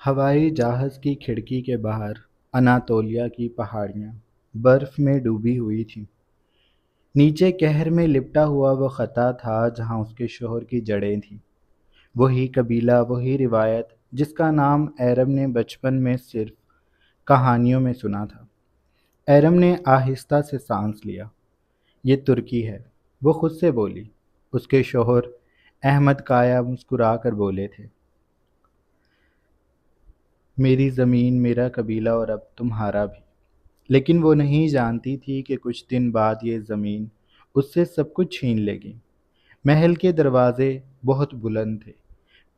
ہوائی جہاز کی کھڑکی کے باہر اناتولیا کی پہاڑیاں برف میں ڈوبی ہوئی تھیں۔ نیچے قہر میں لپٹا ہوا وہ خطہ تھا جہاں اس کے شوہر کی جڑیں تھیں۔ وہی قبیلہ، وہی روایت جس کا نام ایرم نے بچپن میں صرف کہانیوں میں سنا تھا۔ ایرم نے آہستہ سے سانس لیا۔ یہ ترکی ہے، وہ خود سے بولی۔ اس کے شوہر احمد کایا مسکرا کر بولے تھے، میری زمین، میرا قبیلہ اور اب تمہارا بھی۔ لیکن وہ نہیں جانتی تھی کہ کچھ دن بعد یہ زمین اس سے سب کچھ چھین لے گی۔ محل کے دروازے بہت بلند تھے،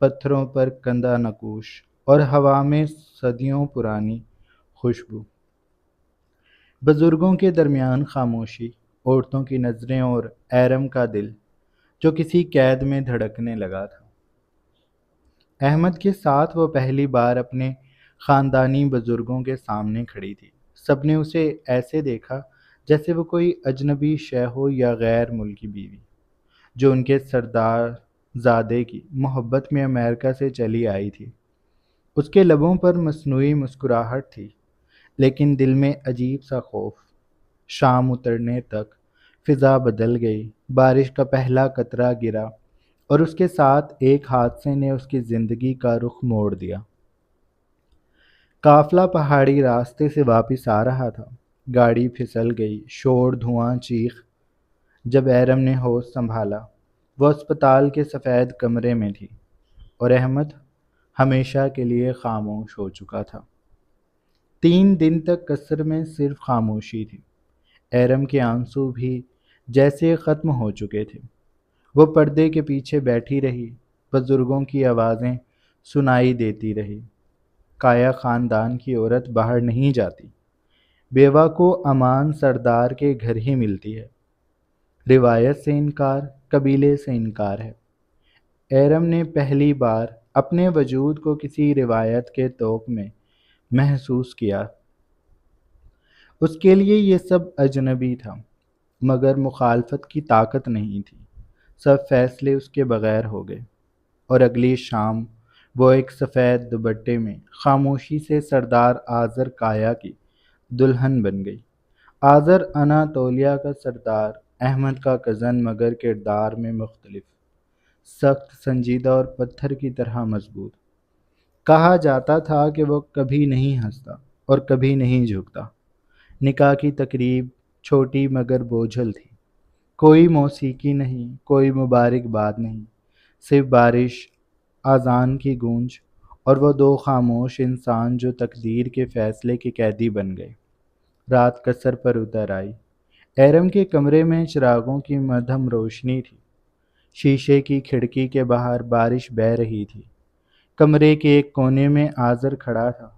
پتھروں پر کندہ نقوش اور ہوا میں صدیوں پرانی خوشبو۔ بزرگوں کے درمیان خاموشی، عورتوں کی نظریں اور ایرم کا دل جو کسی قید میں دھڑکنے لگا تھا۔ احمد کے ساتھ وہ پہلی بار اپنے خاندانی بزرگوں کے سامنے کھڑی تھی۔ سب نے اسے ایسے دیکھا جیسے وہ کوئی اجنبی شے ہو یا غیر ملکی بیوی جو ان کے سردار زادے کی محبت میں امریکہ سے چلی آئی تھی۔ اس کے لبوں پر مصنوعی مسکراہٹ تھی، لیکن دل میں عجیب سا خوف۔ شام اترنے تک فضا بدل گئی، بارش کا پہلا قطرہ گرا اور اس کے ساتھ ایک حادثے نے اس کی زندگی کا رخ موڑ دیا۔ قافلہ پہاڑی راستے سے واپس آ رہا تھا۔ گاڑی پھسل گئی، شور، دھواں، چیخ۔ جب ایرم نے ہوش سنبھالا، وہ اسپتال کے سفید کمرے میں تھی اور احمد ہمیشہ کے لیے خاموش ہو چکا تھا۔ 3 دن تک قصر میں صرف خاموشی تھی۔ ایرم کے آنسو بھی جیسے ختم ہو چکے تھے۔ وہ پردے کے پیچھے بیٹھی رہی، بزرگوں کی آوازیں سنائی دیتی رہی۔ کایا خاندان کی عورت باہر نہیں جاتی، بیوہ کو امان سردار کے گھر ہی ملتی ہے۔ روایت سے انکار، قبیلے سے انکار ہے۔ ایرم نے پہلی بار اپنے وجود کو کسی روایت کے طوق میں محسوس کیا۔ اس کے لیے یہ سب اجنبی تھا، مگر مخالفت کی طاقت نہیں تھی۔ سب فیصلے اس کے بغیر ہو گئے، اور اگلی شام وہ ایک سفید دوپٹے میں خاموشی سے سردار آذر کایا کی دلہن بن گئی۔ آذر اناتولیا کا سردار، احمد کا کزن، مگر کردار میں مختلف، سخت، سنجیدہ اور پتھر کی طرح مضبوط۔ کہا جاتا تھا کہ وہ کبھی نہیں ہنستا اور کبھی نہیں جھکتا۔ نکاح کی تقریب چھوٹی مگر بوجھل تھی۔ کوئی موسیقی نہیں، کوئی مبارکباد نہیں، صرف بارش، اذان کی گونج اور وہ 2 خاموش انسان جو تقدیر کے فیصلے کے قیدی بن گئے۔ رات قصر پر اتر آئی۔ ایرم کے کمرے میں چراغوں کی مدھم روشنی تھی۔ شیشے کی کھڑکی کے باہر بارش بہہ رہی تھی۔ کمرے کے ایک کونے میں آذر کھڑا تھا،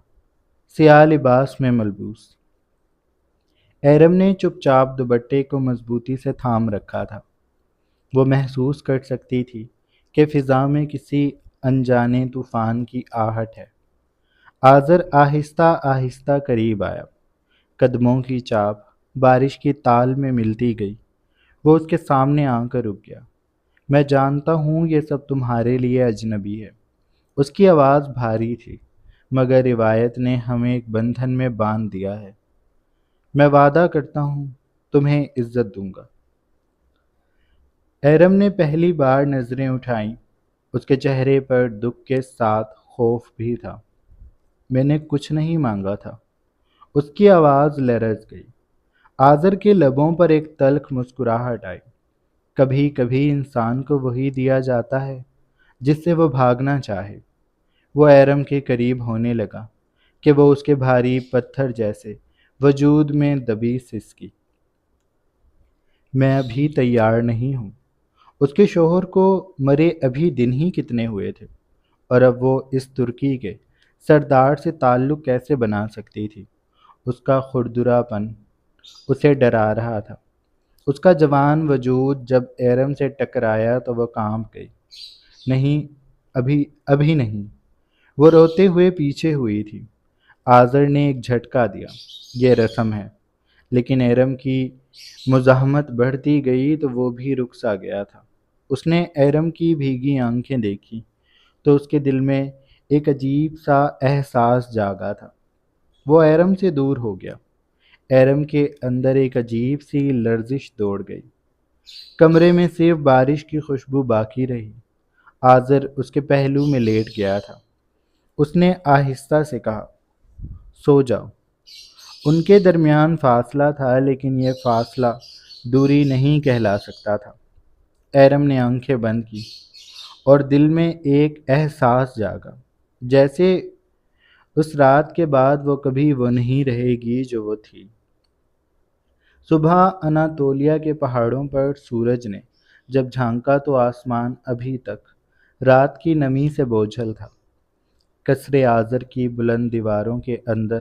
سیاہ لباس میں ملبوس۔ ایرم نے چپ چاپ دوپٹے کو مضبوطی سے تھام رکھا تھا۔ وہ محسوس کر سکتی تھی کہ فضا میں کسی انجانے طوفان کی آہٹ ہے۔ آذر آہستہ آہستہ قریب آیا۔ قدموں کی چاپ بارش کی تال میں ملتی گئی۔ وہ اس کے سامنے آ کر رک گیا۔ میں جانتا ہوں یہ سب تمہارے لیے اجنبی ہے۔ اس کی آواز بھاری تھی، مگر روایت نے ہمیں ایک بندھن میں باندھ دیا ہے۔ میں وعدہ کرتا ہوں تمہیں عزت دوں گا۔ ایرم نے پہلی بار نظریں اٹھائیں۔ اس کے چہرے پر دکھ کے ساتھ خوف بھی تھا۔ میں نے کچھ نہیں مانگا تھا۔ اس کی آواز لرز گئی۔ آذر کے لبوں پر ایک تلخ مسکراہٹ آئی۔ کبھی کبھی انسان کو وہی دیا جاتا ہے جس سے وہ بھاگنا چاہے۔ وہ ایرم کے قریب ہونے لگا کہ وہ اس کے بھاری پتھر جیسے وجود میں دبی سسکی۔ میں ابھی تیار نہیں ہوں۔ اس کے شوہر کو مرے ابھی دن ہی کتنے ہوئے تھے، اور اب وہ اس ترکی کے سردار سے تعلق کیسے بنا سکتی تھی؟ اس کا کھردرا پن اسے ڈرا رہا تھا۔ اس کا جوان وجود جب ایرم سے ٹکرایا تو وہ کانپ گئی۔ نہیں، ابھی نہیں۔ وہ روتے ہوئے پیچھے ہوئی تھی۔ آذر نے ایک جھٹکا دیا، یہ رسم ہے۔ لیکن ایرم کی مزاحمت بڑھتی گئی تو وہ بھی رک سا گیا تھا۔ اس نے ایرم کی بھیگی آنکھیں دیکھی تو اس کے دل میں ایک عجیب سا احساس جاگا تھا۔ وہ ایرم سے دور ہو گیا۔ ایرم کے اندر ایک عجیب سی لرزش دوڑ گئی۔ کمرے میں صرف بارش کی خوشبو باقی رہی۔ آذر اس کے پہلو میں لیٹ گیا تھا۔ اس نے آہستہ سے کہا، سو جاؤ۔ ان کے درمیان فاصلہ تھا، لیکن یہ فاصلہ دوری نہیں کہلا سکتا تھا۔ ایرم نے آنکھیں بند کی اور دل میں ایک احساس جاگا، جیسے اس رات کے بعد وہ کبھی وہ نہیں رہے گی جو وہ تھی۔ صبح اناتولیا کے پہاڑوں پر سورج نے جب جھانکا تو آسمان ابھی تک رات کی نمی سے بوجھل تھا۔ قصر آذر کی بلند دیواروں کے اندر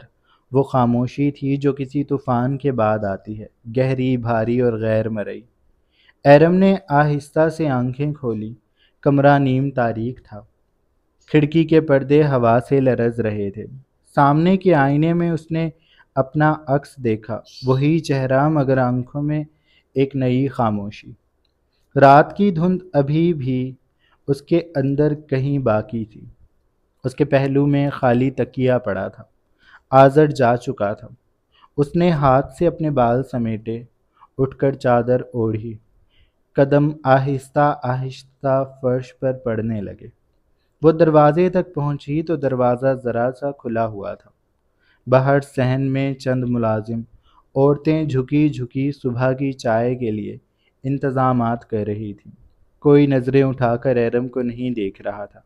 وہ خاموشی تھی جو کسی طوفان کے بعد آتی ہے، گہری، بھاری اور غیر مرئی۔ ایرم نے آہستہ سے آنکھیں کھولی۔ کمرہ نیم تاریک تھا۔ کھڑکی کے پردے ہوا سے لرز رہے تھے۔ سامنے کے آئینے میں اس نے اپنا عکس دیکھا، وہی چہرہ مگر آنکھوں میں ایک نئی خاموشی۔ رات کی دھند ابھی بھی اس کے اندر کہیں باقی تھی۔ اس کے پہلو میں خالی تکیہ پڑا تھا۔ آذر جا چکا تھا۔ اس نے ہاتھ سے اپنے بال سمیٹے، اٹھ کر چادر اوڑھی۔ قدم آہستہ آہستہ فرش پر پڑنے لگے۔ وہ دروازے تک پہنچی تو دروازہ ذرا سا کھلا ہوا تھا۔ باہر صحن میں چند ملازم عورتیں جھکی جھکی صبح کی چائے کے لیے انتظامات کر رہی تھیں۔ کوئی نظریں اٹھا کر ایرم کو نہیں دیکھ رہا تھا،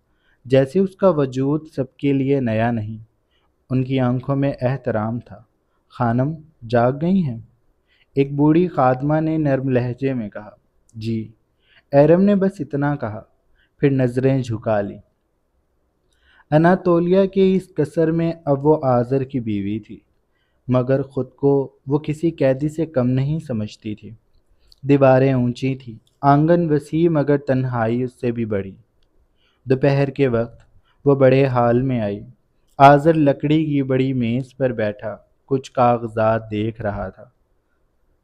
جیسے اس کا وجود سب کے لیے نیا نہیں۔ ان کی آنکھوں میں احترام تھا۔ خانم جاگ گئی ہیں؟ ایک بوڑھی خادمہ نے نرم لہجے میں کہا۔ جی۔ ایرم نے بس اتنا کہا، پھر نظریں جھکا لی۔ اناتولیا کے اس قصر میں اب وہ آذر کی بیوی تھی، مگر خود کو وہ کسی قیدی سے کم نہیں سمجھتی تھی۔ دیواریں اونچی تھیں، آنگن وسیع، مگر تنہائی اس سے بھی بڑی۔ دوپہر کے وقت وہ بڑے ہال میں آئی۔ آذر لکڑی کی بڑی میز پر بیٹھا کچھ کاغذات دیکھ رہا تھا۔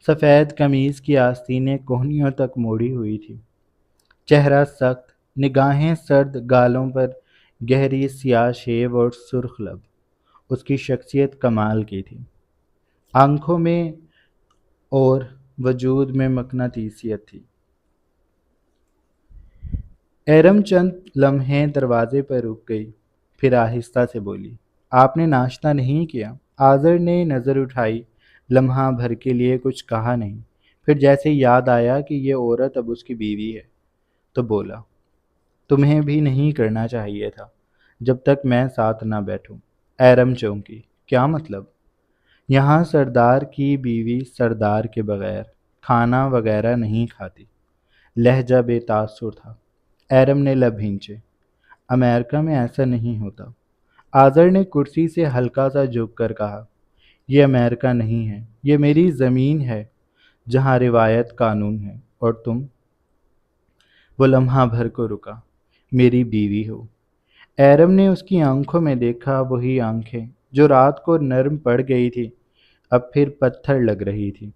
سفید قمیض کی آستینیں کوہنیوں تک موڑی ہوئی تھی۔ چہرہ سخت، نگاہیں سرد، گالوں پر گہری سیاہ شیو اور سرخ لب۔ اس کی شخصیت کمال کی تھی۔ آنکھوں میں اور وجود میں مقناطیسیت تھی۔ ایرم چند لمحے دروازے پر رک گئی، پھر آہستہ سے بولی، آپ نے ناشتہ نہیں کیا؟ آذر نے نظر اٹھائی، لمحہ بھر کے لیے کچھ کہا نہیں، پھر جیسے یاد آیا کہ یہ عورت اب اس کی بیوی ہے تو بولا، تمہیں بھی نہیں کرنا چاہیے تھا جب تک میں ساتھ نہ بیٹھوں۔ ایرم چونکی، کیا مطلب؟ یہاں سردار کی بیوی سردار کے بغیر کھانا وغیرہ نہیں کھاتی۔ لہجہ بے تاثر تھا۔ ایرم نے لب بھینچے۔ امریکہ میں ایسا نہیں ہوتا۔ آذر نے کرسی سے ہلکا سا جھک کر کہا، یہ امریکہ نہیں ہے، یہ میری زمین ہے جہاں روایت قانون ہے، اور تم؟ وہ لمحہ بھر کو رکا۔ میری بیوی ہو۔ ایرم نے اس کی آنکھوں میں دیکھا، وہی آنکھیں جو رات کو نرم پڑ گئی تھی اب پھر پتھر لگ رہی تھی۔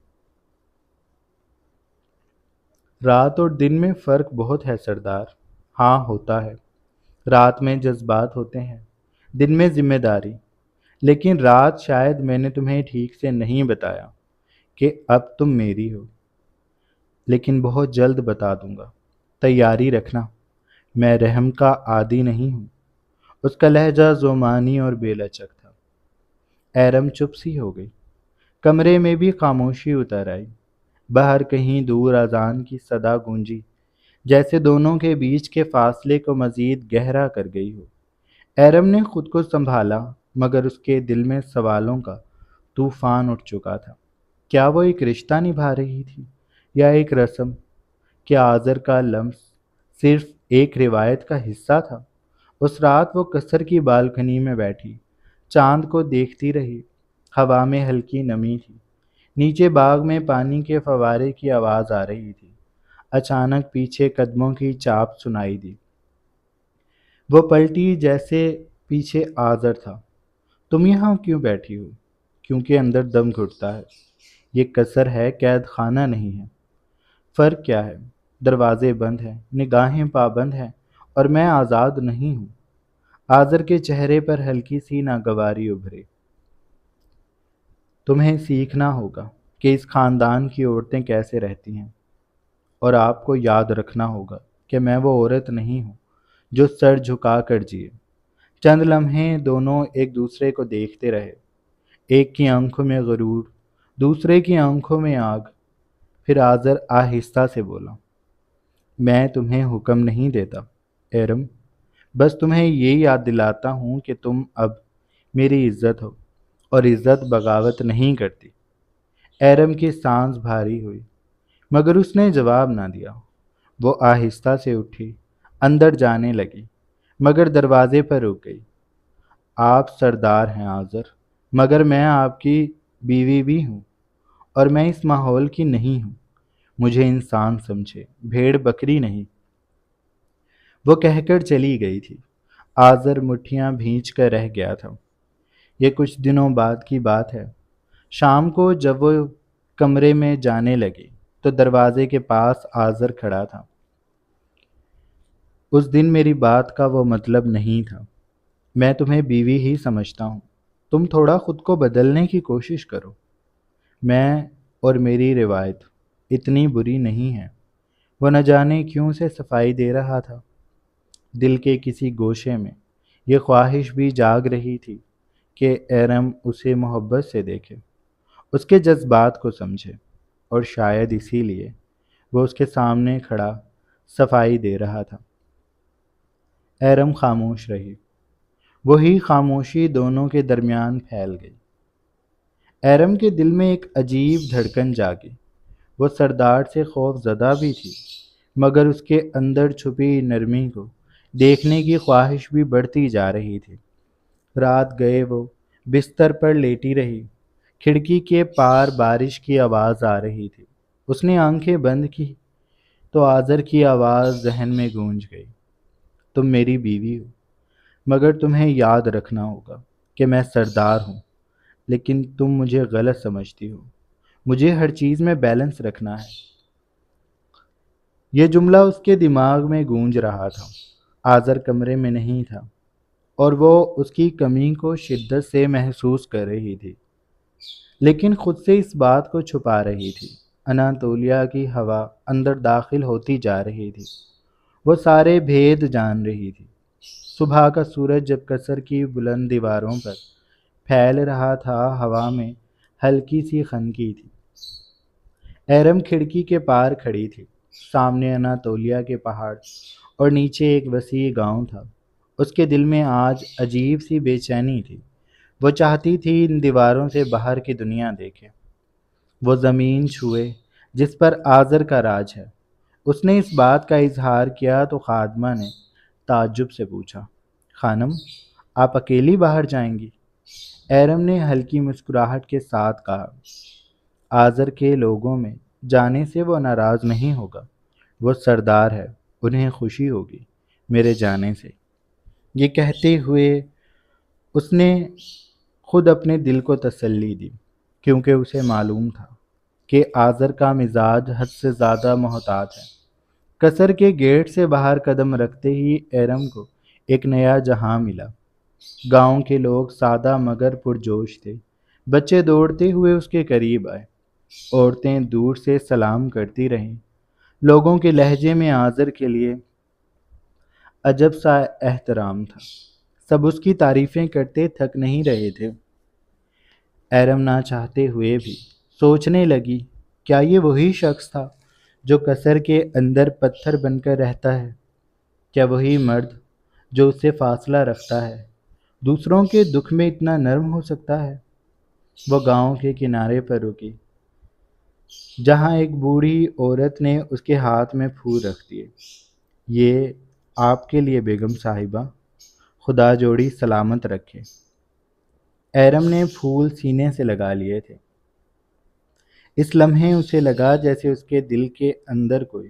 رات اور دن میں فرق بہت ہے سردار۔ ہاں ہوتا ہے۔ رات میں جذبات ہوتے ہیں، دن میں ذمہ داری۔ لیکن رات شاید میں نے تمہیں ٹھیک سے نہیں بتایا کہ اب تم میری ہو، لیکن بہت جلد بتا دوں گا۔ تیاری رکھنا، میں رحم کا عادی نہیں ہوں۔ اس کا لہجہ زومانی اور بے لچک تھا۔ ایرم چپ سی ہو گئی۔ کمرے میں بھی خاموشی اتر آئی۔ باہر کہیں دور اذان کی صدا گونجی، جیسے دونوں کے بیچ کے فاصلے کو مزید گہرا کر گئی ہو۔ ایرم نے خود کو سنبھالا، مگر اس کے دل میں سوالوں کا طوفان اٹھ چکا تھا۔ کیا وہ ایک رشتہ نبھا رہی تھی یا ایک رسم؟ کیا آذر کا لمس صرف ایک روایت کا حصہ تھا؟ اس رات وہ قصر کی بالکنی میں بیٹھی چاند کو دیکھتی رہی۔ ہوا میں ہلکی نمی تھی۔ نیچے باغ میں پانی کے فوارے کی آواز آ رہی تھی۔ اچانک پیچھے قدموں کی چاپ سنائی دی۔ وہ پلٹی، جیسے پیچھے آذر تھا۔ تم یہاں کیوں بیٹھی ہو؟ کیونکہ اندر دم گھٹتا ہے۔ یہ قصر ہے، قید خانہ نہیں ہے۔ فرق کیا ہے؟ دروازے بند ہیں، نگاہیں پابند ہیں، اور میں آزاد نہیں ہوں۔ آذر کے چہرے پر ہلکی سی ناگواری ابھری۔ تمہیں سیکھنا ہوگا کہ اس خاندان کی عورتیں کیسے رہتی ہیں، اور آپ کو یاد رکھنا ہوگا کہ میں وہ عورت نہیں ہوں جو سر جھکا کر جیے۔ چند لمحے دونوں ایک دوسرے کو دیکھتے رہے، ایک کی آنکھوں میں غرور، دوسرے کی آنکھوں میں آگ۔ پھر آذر آہستہ سے بولا، میں تمہیں حکم نہیں دیتا ایرم، بس تمہیں یہ یاد دلاتا ہوں کہ تم اب میری عزت ہو، اور عزت بغاوت نہیں کرتی۔ ایرم کی سانس بھاری ہوئی، مگر اس نے جواب نہ دیا۔ وہ آہستہ سے اٹھی، اندر جانے لگی، مگر دروازے پر رک گئی۔ آپ سردار ہیں آذر، مگر میں آپ کی بیوی بھی ہوں، اور میں اس ماحول کی نہیں ہوں۔ مجھے انسان سمجھے، بھیڑ بکری نہیں۔ وہ کہہ کر چلی گئی تھی۔ آذر مٹھیاں بھینچ کر رہ گیا تھا۔ یہ کچھ دنوں بعد کی بات ہے۔ شام کو جب وہ کمرے میں جانے لگی تو دروازے کے پاس آذر کھڑا تھا۔ اس دن میری بات کا وہ مطلب نہیں تھا۔ میں تمہیں بیوی ہی سمجھتا ہوں۔ تم تھوڑا خود کو بدلنے کی کوشش کرو۔ میں اور میری روایت اتنی بری نہیں ہے۔ وہ نہ جانے کیوں سے صفائی دے رہا تھا۔ دل کے کسی گوشے میں یہ خواہش بھی جاگ رہی تھی کہ ایرم اسے محبت سے دیکھے، اس کے جذبات کو سمجھے، اور شاید اسی لیے وہ اس کے سامنے کھڑا صفائی دے رہا تھا۔ ایرم خاموش رہی۔ وہی خاموشی دونوں کے درمیان پھیل گئی۔ ایرم کے دل میں ایک عجیب دھڑکن جاگی۔ وہ سردار سے خوف زدہ بھی تھی، مگر اس کے اندر چھپی نرمی کو دیکھنے کی خواہش بھی بڑھتی جا رہی تھی۔ رات گئے وہ بستر پر لیٹی رہی۔ کھڑکی کے پار بارش کی آواز آ رہی تھی۔ اس نے آنکھیں بند کی تو آذر کی آواز ذہن میں گونج گئی، تم میری بیوی ہو، مگر تمہیں یاد رکھنا ہوگا کہ میں سردار ہوں، لیکن تم مجھے غلط سمجھتی ہو۔ مجھے ہر چیز میں بیلنس رکھنا ہے۔ یہ جملہ اس کے دماغ میں گونج رہا تھا۔ آذر کمرے میں نہیں تھا، اور وہ اس کی کمی کو شدت سے محسوس کر رہی تھی، لیکن خود سے اس بات کو چھپا رہی تھی۔ اناتولیا کی ہوا اندر داخل ہوتی جا رہی تھی۔ وہ سارے بھید جان رہی تھی۔ صبح کا سورج جب قصر کی بلند دیواروں پر پھیل رہا تھا، ہوا میں ہلکی سی خنکی تھی۔ ایرم کھڑکی کے پار کھڑی تھی۔ سامنے اناتولیا کے پہاڑ اور نیچے ایک وسیع گاؤں تھا۔ اس کے دل میں آج عجیب سی بے چینی تھی۔ وہ چاہتی تھی ان دیواروں سے باہر کی دنیا دیکھے، وہ زمین چھوئے جس پر آذر کا راج ہے۔ اس نے اس بات کا اظہار کیا تو خادمہ نے تعجب سے پوچھا، خانم، آپ اکیلی باہر جائیں گی؟ ایرم نے ہلکی مسکراہٹ کے ساتھ کہا، آذر کے لوگوں میں جانے سے وہ ناراض نہیں ہوگا۔ وہ سردار ہے، انہیں خوشی ہوگی میرے جانے سے۔ یہ کہتے ہوئے اس نے خود اپنے دل کو تسلی دی، کیونکہ اسے معلوم تھا کہ آذر کا مزاج حد سے زیادہ محتاط ہے۔ قصر کے گیٹ سے باہر قدم رکھتے ہی ایرم کو ایک نیا جہاں ملا۔ گاؤں کے لوگ سادہ مگر پرجوش تھے۔ بچے دوڑتے ہوئے اس کے قریب آئے، عورتیں دور سے سلام کرتی رہیں۔ لوگوں کے لہجے میں آذر کے لیے عجب سا احترام تھا۔ سب اس کی تعریفیں کرتے تھک نہیں رہے تھے۔ ایرم نہ چاہتے ہوئے بھی سوچنے لگی، کیا یہ وہی شخص تھا جو قصر کے اندر پتھر بن کر رہتا ہے؟ کیا وہی مرد جو اس سے فاصلہ رکھتا ہے دوسروں کے دکھ میں اتنا نرم ہو سکتا ہے؟ وہ گاؤں کے کنارے پر رکی، جہاں ایک بوڑھی عورت نے اس کے ہاتھ میں پھول رکھ دیے۔ یہ آپ کے لیے بیگم صاحبہ، خدا جوڑی سلامت رکھے۔ ایرم نے پھول سینے سے لگا لیے تھے۔ اس لمحے اسے لگا جیسے اس کے دل کے اندر کوئی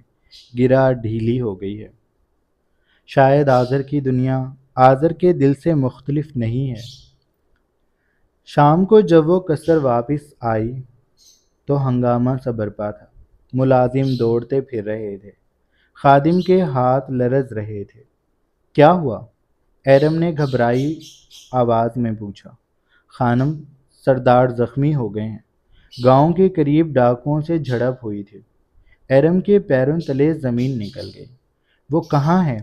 گرہ ڈھیلی ہو گئی ہے۔ شاید آذر کی دنیا آذر کے دل سے مختلف نہیں ہے۔ شام کو جب وہ قصر واپس آئی تو ہنگامہ سا برپا تھا۔ ملازم دوڑتے پھر رہے تھے، خادم کے ہاتھ لرز رہے تھے۔ کیا ہوا؟ ایرم نے گھبرائی آواز میں پوچھا۔ خانم، سردار زخمی ہو گئے ہیں، گاؤں کے قریب ڈاکوؤں سے جھڑپ ہوئی تھی۔ ایرم کے پیروں تلے زمین نکل گئی۔ وہ کہاں ہے؟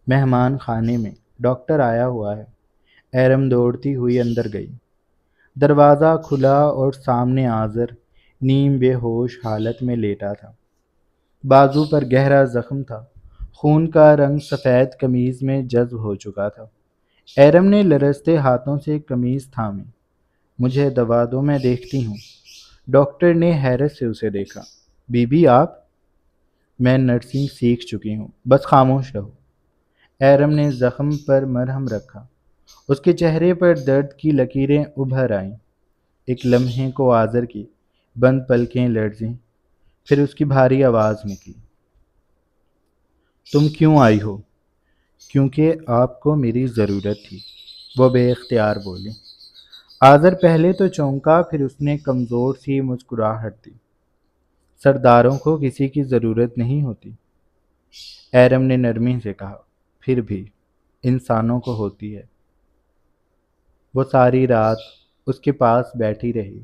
مہمان خانے میں، ڈاکٹر آیا ہوا ہے۔ ایرم دوڑتی ہوئی اندر گئی۔ دروازہ کھلا اور سامنے آذر نیم بے ہوش حالت میں لیٹا تھا۔ بازو پر گہرا زخم تھا، خون کا رنگ سفید قمیض میں جذب ہو چکا تھا۔ ایرم نے لرزتے ہاتھوں سے قمیض تھامی۔ مجھے دوا دو، میں دیکھتی ہوں۔ ڈاکٹر نے حیرت سے اسے دیکھا۔ بی بی آپ؟ میں نرسنگ سیکھ چکی ہوں، بس خاموش رہو۔ ایرم نے زخم پر مرہم رکھا۔ اس کے چہرے پر درد کی لکیریں ابھر آئیں۔ ایک لمحے کو آذر کی بند پلکیں لرزیں، پھر اس کی بھاری آواز نکلی۔ تم کیوں آئی ہو؟ کیونکہ آپ کو میری ضرورت تھی، وہ بے اختیار بولی۔ آذر پہلے تو چونکا، پھر اس نے کمزور سی مسکراہٹ دی۔ سرداروں کو کسی کی ضرورت نہیں ہوتی، ایرم نے نرمی سے کہا، پھر بھی انسانوں کو ہوتی ہے۔ وہ ساری رات اس کے پاس بیٹھی رہی،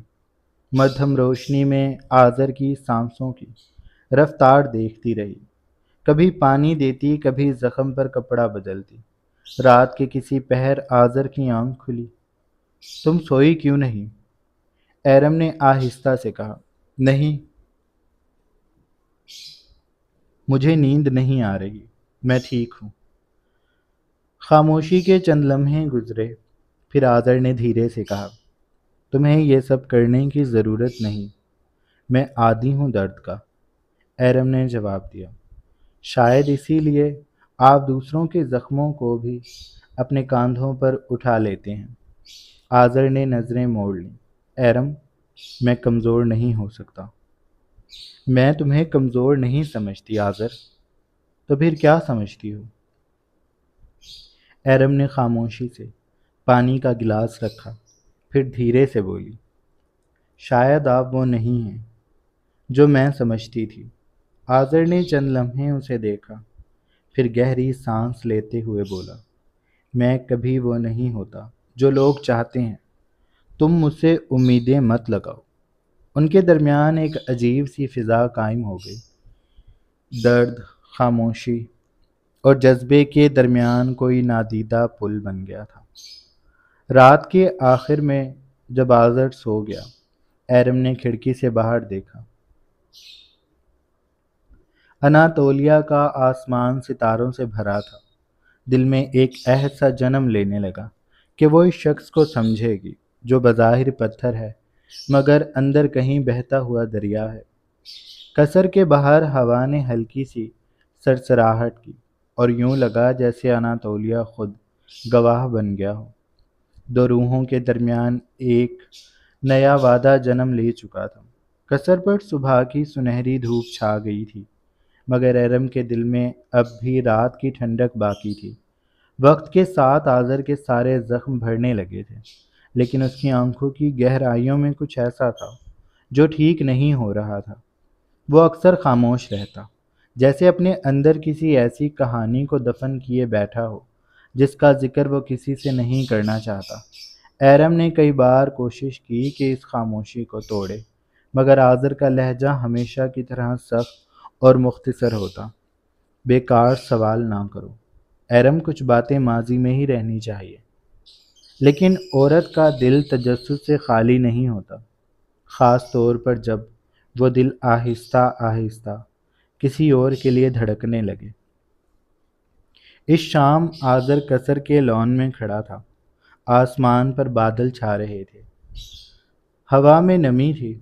مدھم روشنی میں آذر کی سانسوں کی رفتار دیکھتی رہی۔ کبھی پانی دیتی، کبھی زخم پر کپڑا بدلتی۔ رات کے کسی پہر آذر کی آنکھ کھلی۔ تم سوئی کیوں نہیں؟ ایرم نے آہستہ سے کہا، نہیں، مجھے نیند نہیں آ رہی، میں ٹھیک ہوں۔ خاموشی کے چند لمحے گزرے، پھر آذر نے دھیرے سے کہا، تمہیں یہ سب کرنے کی ضرورت نہیں، میں عادی ہوں درد کا۔ ایرم نے جواب دیا، شاید اسی لیے آپ دوسروں کے زخموں کو بھی اپنے کاندھوں پر اٹھا لیتے ہیں۔ آذر نے نظریں موڑ لیں۔ ایرم، میں کمزور نہیں ہو سکتا۔ میں تمہیں کمزور نہیں سمجھتی آذر، تو پھر کیا سمجھتی ہو؟ ایرم نے خاموشی سے پانی کا گلاس رکھا، پھر دھیرے سے بولی، شاید آپ وہ نہیں ہیں جو میں سمجھتی تھی۔ آذر نے چند لمحے اسے دیکھا، پھر گہری سانس لیتے ہوئے بولا، میں کبھی وہ نہیں ہوتا جو لوگ چاہتے ہیں۔ تم مجھ سے امیدیں مت لگاؤ۔ ان کے درمیان ایک عجیب سی فضا قائم ہو گئی۔ درد، خاموشی اور جذبے کے درمیان کوئی نادیدہ پل بن گیا تھا۔ رات کے آخر میں جب آذر سو گیا، ایرم نے کھڑکی سے باہر دیکھا۔ اناتولیا کا آسمان ستاروں سے بھرا تھا۔ دل میں ایک عہد سا جنم لینے لگا کہ وہ اس شخص کو سمجھے گی جو بظاہر پتھر ہے مگر اندر کہیں بہتا ہوا دریا ہے۔ قصر کے باہر ہوا نے ہلکی سی سرسراہٹ کی، اور یوں لگا جیسے اناتولیا خود گواہ بن گیا ہو۔ دو روحوں کے درمیان ایک نیا وعدہ جنم لے چکا تھا۔ قصر پر صبح کی سنہری دھوپ چھا گئی تھی، مگر ایرم کے دل میں اب بھی رات کی ٹھنڈک باقی تھی۔ وقت کے ساتھ آذر کے سارے زخم بھرنے لگے تھے، لیکن اس کی آنکھوں کی گہرائیوں میں کچھ ایسا تھا جو ٹھیک نہیں ہو رہا تھا۔ وہ اکثر خاموش رہتا، جیسے اپنے اندر کسی ایسی کہانی کو دفن کیے بیٹھا ہو جس کا ذکر وہ کسی سے نہیں کرنا چاہتا۔ ایرم نے کئی بار کوشش کی کہ اس خاموشی کو توڑے، مگر آذر کا لہجہ ہمیشہ کی طرح سخت اور مختصر ہوتا۔ بیکار سوال نہ کرو ایرم، کچھ باتیں ماضی میں ہی رہنی چاہیے۔ لیکن عورت کا دل تجسس سے خالی نہیں ہوتا، خاص طور پر جب وہ دل آہستہ آہستہ کسی اور کے لیے دھڑکنے لگے۔ اس شام آذر قصر کے لان میں کھڑا تھا۔ آسمان پر بادل چھا رہے تھے، ہوا میں نمی تھی۔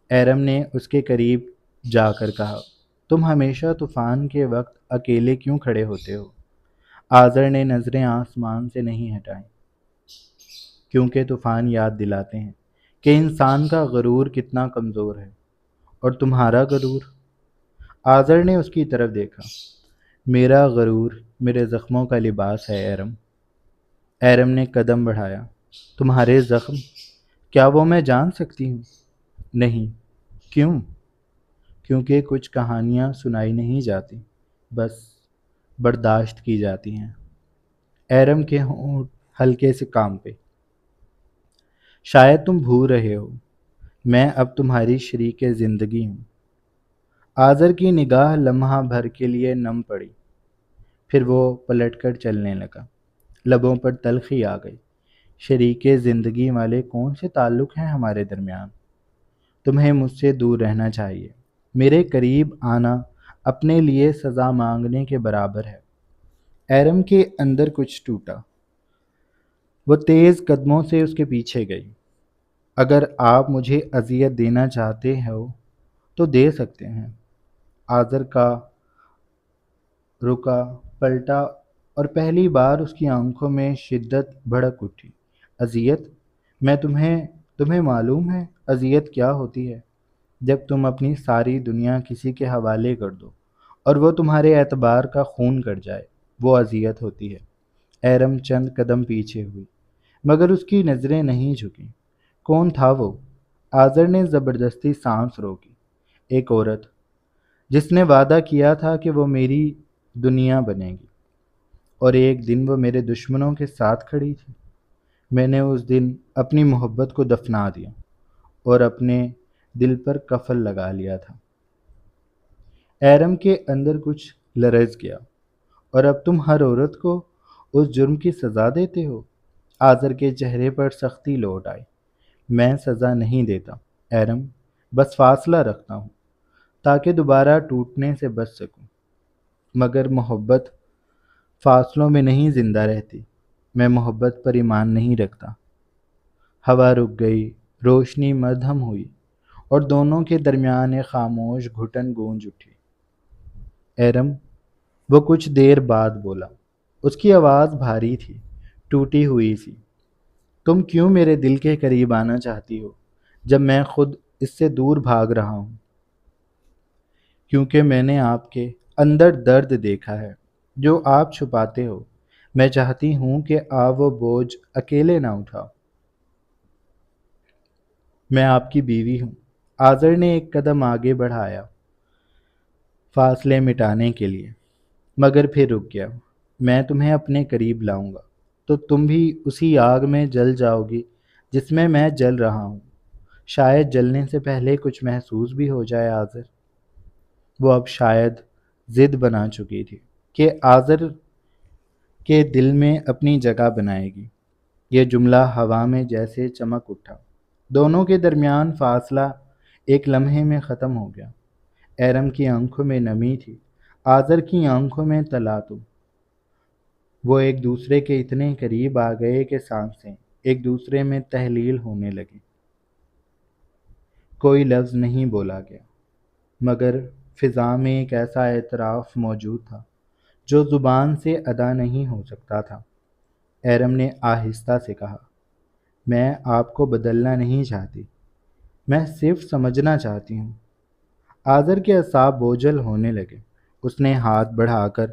ایرم نے اس کے قریب جا کر کہا، تم ہمیشہ طوفان کے وقت اکیلے کیوں کھڑے ہوتے ہو؟ آذر نے نظریں آسمان سے نہیں ہٹائیں۔ کیونکہ طوفان یاد دلاتے ہیں کہ انسان کا غرور کتنا کمزور ہے۔ اور تمہارا غرور؟ آذر نے اس کی طرف دیکھا۔ میرا غرور میرے زخموں کا لباس ہے ایرم۔ ایرم نے قدم بڑھایا۔ تمہارے زخم؟ کیا وہ میں جان سکتی ہوں؟ نہیں۔ کیوں؟ کیونکہ کچھ کہانیاں سنائی نہیں جاتی، بس برداشت کی جاتی ہیں۔ ایرم کے ہونٹ ہلکے سے کانپے۔ شاید تم بھول رہے ہو، میں اب تمہاری شریک زندگی ہوں۔ آذر کی نگاہ لمحہ بھر کے لیے نم پڑی، پھر وہ پلٹ کر چلنے لگا۔ لبوں پر تلخی آ گئی۔ شریک زندگی والے کون سے تعلق ہیں ہمارے درمیان؟ تمہیں مجھ سے دور رہنا چاہیے۔ میرے قریب آنا اپنے لیے سزا مانگنے کے برابر ہے۔ ایرم کے اندر کچھ ٹوٹا۔ وہ تیز قدموں سے اس کے پیچھے گئی۔ اگر آپ مجھے اذیت دینا چاہتے ہو تو دے سکتے ہیں۔ آذر کا رکا، پلٹا، اور پہلی بار اس کی آنکھوں میں شدت بھڑک اٹھی۔ اذیت؟ میں تمہیں معلوم ہے اذیت کیا ہوتی ہے؟ جب تم اپنی ساری دنیا کسی کے حوالے کر دو اور وہ تمہارے اعتبار کا خون کر جائے، وہ اذیت ہوتی ہے۔ ایرم چند قدم پیچھے ہوئی، مگر اس کی نظریں نہیں جھکیں۔ کون تھا وہ؟ آذر نے زبردستی سانس روکی۔ ایک عورت جس نے وعدہ کیا تھا کہ وہ میری دنیا بنے گی، اور ایک دن وہ میرے دشمنوں کے ساتھ کھڑی تھی۔ میں نے اس دن اپنی محبت کو دفنا دیا اور اپنے دل پر قفل لگا لیا تھا۔ ایرم کے اندر کچھ لرز گیا۔ اور اب تم ہر عورت کو اس جرم کی سزا دیتے ہو؟ آذر کے چہرے پر سختی لوٹ آئی۔ میں سزا نہیں دیتا ایرم، بس فاصلہ رکھتا ہوں تاکہ دوبارہ ٹوٹنے سے بچ سکوں۔ مگر محبت فاصلوں میں نہیں زندہ رہتی۔ میں محبت پر ایمان نہیں رکھتا۔ ہوا رک گئی، روشنی مدھم ہوئی، اور دونوں کے درمیان ایک خاموش گھٹن گونج اٹھی۔ ایرم، وہ کچھ دیر بعد بولا۔ اس کی آواز بھاری تھی، ٹوٹی ہوئی سی۔ تم کیوں میرے دل کے قریب آنا چاہتی ہو جب میں خود اس سے دور بھاگ رہا ہوں؟ کیونکہ میں نے آپ کے اندر درد دیکھا ہے جو آپ چھپاتے ہو۔ میں چاہتی ہوں کہ آپ وہ بوجھ اکیلے نہ اٹھاؤ۔ میں آپ کی بیوی ہوں۔ آذر نے ایک قدم آگے بڑھایا فاصلے مٹانے کے لیے، مگر پھر رک گیا۔ میں تمہیں اپنے قریب لاؤں گا تو تم بھی اسی آگ میں جل جاؤ گی جس میں جل رہا ہوں۔ شاید جلنے سے پہلے کچھ محسوس بھی ہو جائے آذر۔ وہ اب شاید ضد بنا چکی تھی کہ آذر کے دل میں اپنی جگہ بنائے گی۔ یہ جملہ ہوا میں جیسے چمک اٹھا۔ دونوں کے درمیان فاصلہ ایک لمحے میں ختم ہو گیا۔ ایرم کی آنکھوں میں نمی تھی، آذر کی آنکھوں میں تلاطم۔ وہ ایک دوسرے کے اتنے قریب آ گئے کہ سانسیں ایک دوسرے میں تحلیل ہونے لگیں۔ کوئی لفظ نہیں بولا گیا، مگر فضا میں ایک ایسا اعتراف موجود تھا جو زبان سے ادا نہیں ہو سکتا تھا۔ ایرم نے آہستہ سے کہا، میں آپ کو بدلنا نہیں چاہتی، میں صرف سمجھنا چاہتی ہوں۔ آذر کے اعصاب بوجھل ہونے لگے۔ اس نے ہاتھ بڑھا کر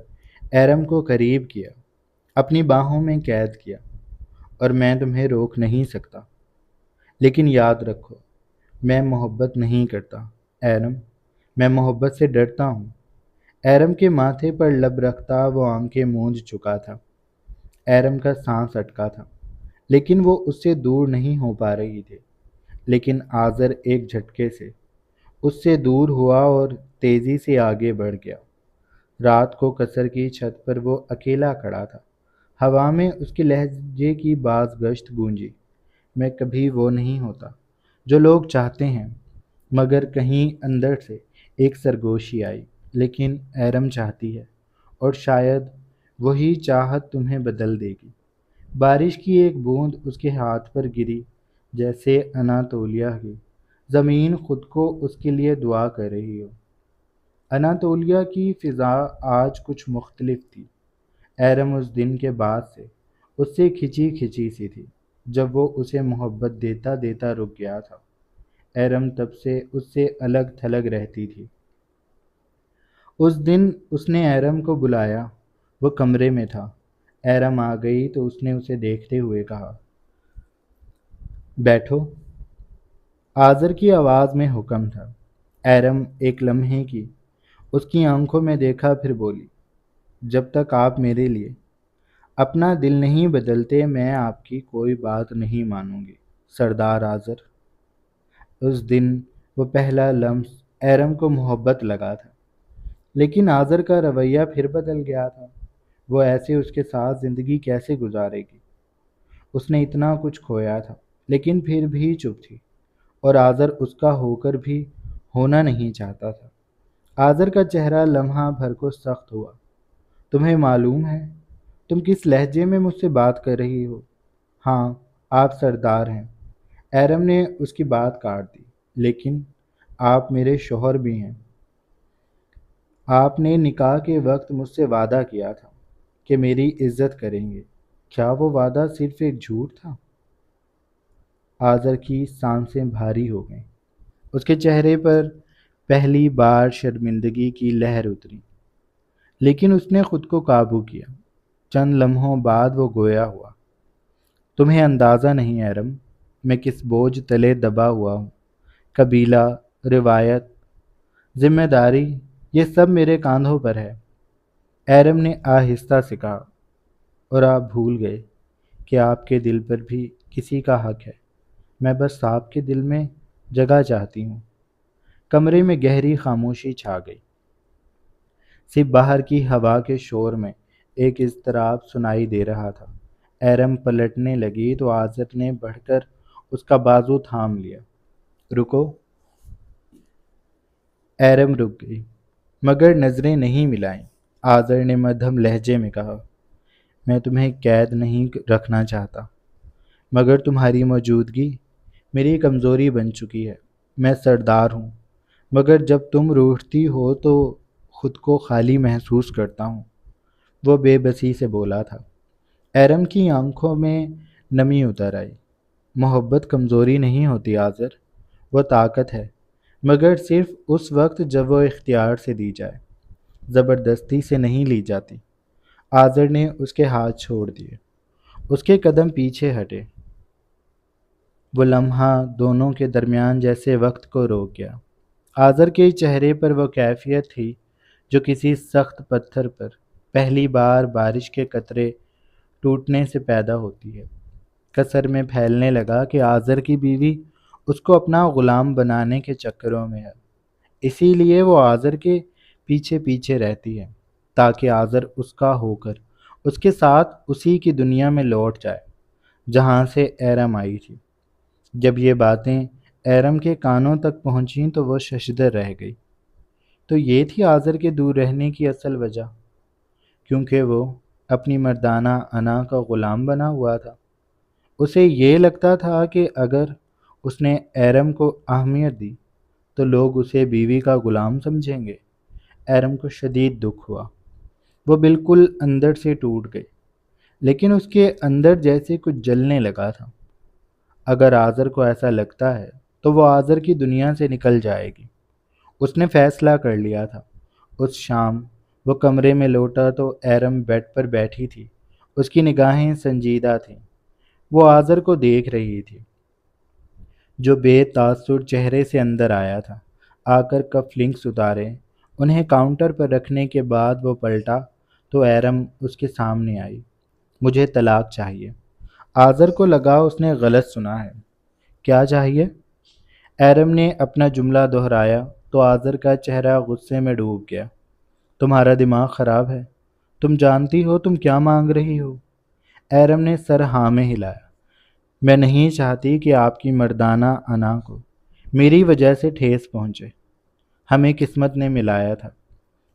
ایرم کو قریب کیا، اپنی باہوں میں قید کیا۔ اور میں تمہیں روک نہیں سکتا، لیکن یاد رکھو، میں محبت نہیں کرتا ایرم، میں محبت سے ڈرتا ہوں۔ ایرم کے ماتھے پر لب رکھتا وہ آنکھیں مونجھ چکا تھا۔ ایرم کا سانس اٹکا تھا، لیکن وہ اس سے دور نہیں ہو پا رہی تھی۔ لیکن آذر ایک جھٹکے سے اس سے دور ہوا اور تیزی سے آگے بڑھ گیا۔ رات کو قصر کی چھت پر وہ اکیلا کھڑا تھا۔ ہوا میں اس کے لہجے کی باز گشت گونجی۔ میں کبھی وہ نہیں ہوتا جو لوگ چاہتے ہیں، مگر کہیں اندر سے ایک سرگوشی آئی۔ لیکن ایرم چاہتی ہے، اور شاید وہی چاہت تمہیں بدل دے گی۔ بارش کی ایک بوند اس کے ہاتھ پر گری، جیسے اناتولیہ کی زمین خود کو اس کے لیے دعا کر رہی ہو۔ اناتولیہ کی فضا آج کچھ مختلف تھی۔ ایرم اس دن کے بعد سے اس سے کھچی کھچی سی تھی جب وہ اسے محبت دیتا دیتا رک گیا تھا۔ ایرم تب سے اس سے الگ تھلگ رہتی تھی۔ اس دن اس نے ایرم کو بلایا، وہ کمرے میں تھا۔ ایرم آ گئی تو اس نے اسے دیکھتے ہوئے کہا، بیٹھو۔ آذر کی آواز میں حکم تھا۔ ایرم ایک لمحے کی اس کی آنکھوں میں دیکھا، پھر بولی، جب تک آپ میرے لیے اپنا دل نہیں بدلتے میں آپ کی کوئی بات نہیں مانوں گی سردار آذر۔ اس دن وہ پہلا لمس ایرم کو محبت لگا تھا، لیکن آذر کا رویہ پھر بدل گیا تھا۔ وہ ایسے اس کے ساتھ زندگی کیسے گزارے گی؟ اس نے اتنا کچھ کھویا تھا لیکن پھر بھی چپ تھی، اور آذر اس کا ہو کر بھی ہونا نہیں چاہتا تھا۔ آذر کا چہرہ لمحہ بھر کو سخت ہوا۔ تمہیں معلوم ہے تم کس لہجے میں مجھ سے بات کر رہی ہو؟ ہاں، آپ سردار ہیں۔ ایرم نے اس کی بات کاٹ دی۔ لیکن آپ میرے شوہر بھی ہیں۔ آپ نے نکاح کے وقت مجھ سے وعدہ کیا تھا کہ میری عزت کریں گے۔ کیا وہ وعدہ صرف ایک جھوٹ تھا؟ آذر کی سانسیں بھاری ہو گئیں۔ اس کے چہرے پر پہلی بار شرمندگی کی لہر اتری، لیکن اس نے خود کو قابو کیا۔ چند لمحوں بعد وہ گویا ہوا۔ تمہیں اندازہ نہیں ایرم، میں کس بوجھ تلے دبا ہوا ہوں۔ قبیلہ، روایت، ذمہ داری، یہ سب میرے کاندھوں پر ہے۔ ایرم نے آہستہ سے کہا، اور آپ بھول گئے کہ آپ کے دل پر بھی کسی کا حق ہے۔ میں بس آپ کے دل میں جگہ چاہتی ہوں۔ کمرے میں گہری خاموشی چھا گئی۔ صرف باہر کی ہوا کے شور میں ایک اضطراب سنائی دے رہا تھا۔ ایرم پلٹنے لگی تو آذر نے بڑھ کر اس کا بازو تھام لیا۔ رکو۔ ایرم رک گئی، مگر نظریں نہیں ملائیں۔ آذر نے مدھم لہجے میں کہا، میں تمہیں قید نہیں رکھنا چاہتا، مگر تمہاری موجودگی میری کمزوری بن چکی ہے۔ میں سردار ہوں، مگر جب تم روٹھتی ہو تو خود کو خالی محسوس کرتا ہوں۔ وہ بے بسی سے بولا تھا۔ ایرم کی آنکھوں میں نمی اتر آئی۔ محبت کمزوری نہیں ہوتی آذر، وہ طاقت ہے، مگر صرف اس وقت جب وہ اختیار سے دی جائے، زبردستی سے نہیں لی جاتی۔ آذر نے اس کے ہاتھ چھوڑ دیے۔ اس کے قدم پیچھے ہٹے۔ وہ لمحہ دونوں کے درمیان جیسے وقت کو روک گیا۔ آذر کے چہرے پر وہ کیفیت تھی جو کسی سخت پتھر پر پہلی بار بارش کے قطرے ٹوٹنے سے پیدا ہوتی ہے۔ کثر میں پھیلنے لگا کہ آذر کی بیوی اس کو اپنا غلام بنانے کے چکروں میں ہے، اسی لیے وہ آذر کے پیچھے پیچھے رہتی ہے تاکہ آذر اس کا ہو کر اس کے ساتھ اسی کی دنیا میں لوٹ جائے جہاں سے ایرم آئی تھی۔ جب یہ باتیں ایرم کے کانوں تک پہنچیں تو وہ ششدر رہ گئی۔ تو یہ تھی آذر کے دور رہنے کی اصل وجہ، کیونکہ وہ اپنی مردانہ انا کا غلام بنا ہوا تھا۔ اسے یہ لگتا تھا کہ اگر اس نے ایرم کو اہمیت دی تو لوگ اسے بیوی کا غلام سمجھیں گے۔ ایرم کو شدید دکھ ہوا۔ وہ بالکل اندر سے ٹوٹ گئی، لیکن اس کے اندر جیسے کچھ جلنے لگا تھا۔ اگر آذر کو ایسا لگتا ہے تو وہ آذر کی دنیا سے نکل جائے گی۔ اس نے فیصلہ کر لیا تھا۔ اس شام وہ کمرے میں لوٹا تو ایرم بیڈ پر بیٹھی تھی۔ اس کی نگاہیں سنجیدہ تھیں۔ وہ آذر کو دیکھ رہی تھی جو بے تاثر چہرے سے اندر آیا تھا۔ آ کر کف لنکس اتارے، انہیں کاؤنٹر پر رکھنے کے بعد وہ پلٹا تو ایرم اس کے سامنے آئی۔ مجھے طلاق چاہیے۔ آذر کو لگا اس نے غلط سنا ہے۔ کیا چاہیے؟ ایرم نے اپنا جملہ دہرایا تو آذر کا چہرہ غصے میں ڈوب گیا۔ تمہارا دماغ خراب ہے؟ تم جانتی ہو تم کیا مانگ رہی ہو؟ ایرم نے سر ہاں میں ہلایا۔ میں نہیں چاہتی کہ آپ کی مردانہ انا کو میری وجہ سے ٹھیس پہنچے۔ ہمیں قسمت نے ملایا تھا۔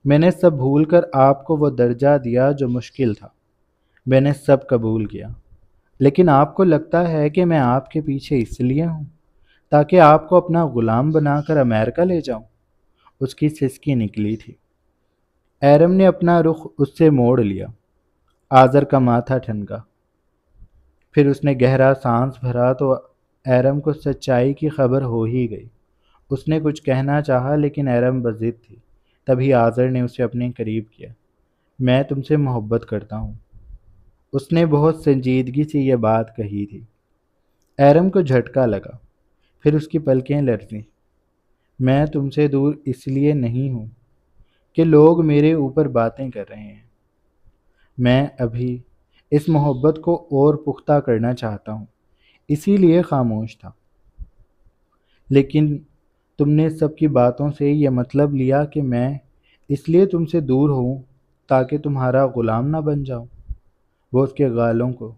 میں نے سب بھول کر آپ کو وہ درجہ دیا جو مشکل تھا۔ میں نے سب قبول کیا، لیکن آپ کو لگتا ہے کہ میں آپ کے پیچھے اس لیے ہوں تاکہ آپ کو اپنا غلام بنا کر امریکہ لے جاؤں۔ اس کی سسکی نکلی تھی۔ ایرم نے اپنا رخ اس سے موڑ لیا۔ آذر کا ماتھا ٹھنکا، پھر اس نے گہرا سانس بھرا تو ایرم کو سچائی کی خبر ہو ہی گئی۔ اس نے کچھ کہنا چاہا لیکن ایرم بضد تھی۔ تبھی آذر نے اسے اپنے قریب کیا۔ میں تم سے محبت کرتا ہوں۔ اس نے بہت سنجیدگی سے یہ بات کہی تھی۔ ایرم کو جھٹکا لگا، پھر اس کی پلکیں لرزیں۔ میں تم سے دور اس لیے نہیں ہوں کہ لوگ میرے اوپر باتیں کر رہے ہیں۔ میں ابھی اس محبت کو اور پختہ کرنا چاہتا ہوں، اسی لیے خاموش تھا۔ لیکن تم نے سب کی باتوں سے یہ مطلب لیا کہ میں اس لیے تم سے دور ہوں تاکہ تمہارا غلام نہ بن جاؤں۔ وہ اس کے گالوں کو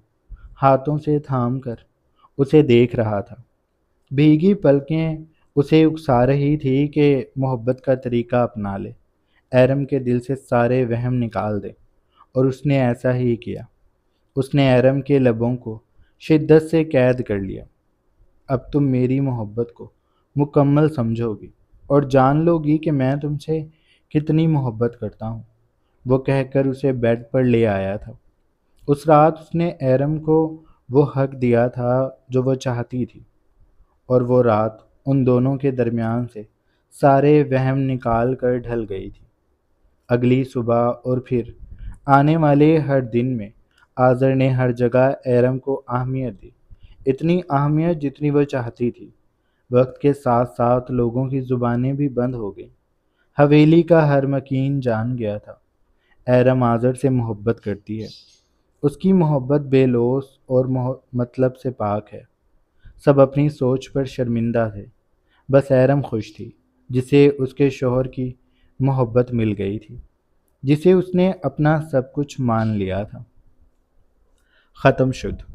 ہاتھوں سے تھام کر اسے دیکھ رہا تھا۔ بھیگی پلکیں اسے اکسا رہی تھی کہ محبت کا طریقہ اپنا لے، ایرم کے دل سے سارے وہم نکال دے، اور اس نے ایسا ہی کیا۔ اس نے ایرم کے لبوں کو شدت سے قید کر لیا۔ اب تم میری محبت کو مکمل سمجھو گی اور جان لو گی کہ میں تم سے کتنی محبت کرتا ہوں، وہ کہہ کر اسے بیڈ پر لے آیا تھا۔ اس رات اس نے ایرم کو وہ حق دیا تھا جو وہ چاہتی تھی، اور وہ رات ان دونوں کے درمیان سے سارے وہم نکال کر ڈھل گئی تھی۔ اگلی صبح اور پھر آنے والے ہر دن میں آذر نے ہر جگہ ایرم کو اہمیت دی، اتنی اہمیت جتنی وہ چاہتی تھی۔ وقت کے ساتھ ساتھ لوگوں کی زبانیں بھی بند ہو گئیں۔ حویلی کا ہر مکین جان گیا تھا ایرم آذر سے محبت کرتی ہے، اس کی محبت بے لوث اور مطلب سے پاک ہے۔ سب اپنی سوچ پر شرمندہ تھے، بس ایرم خوش تھی جسے اس کے شوہر کی محبت مل گئی تھی، جسے اس نے اپنا سب کچھ مان لیا تھا۔ ختم شد۔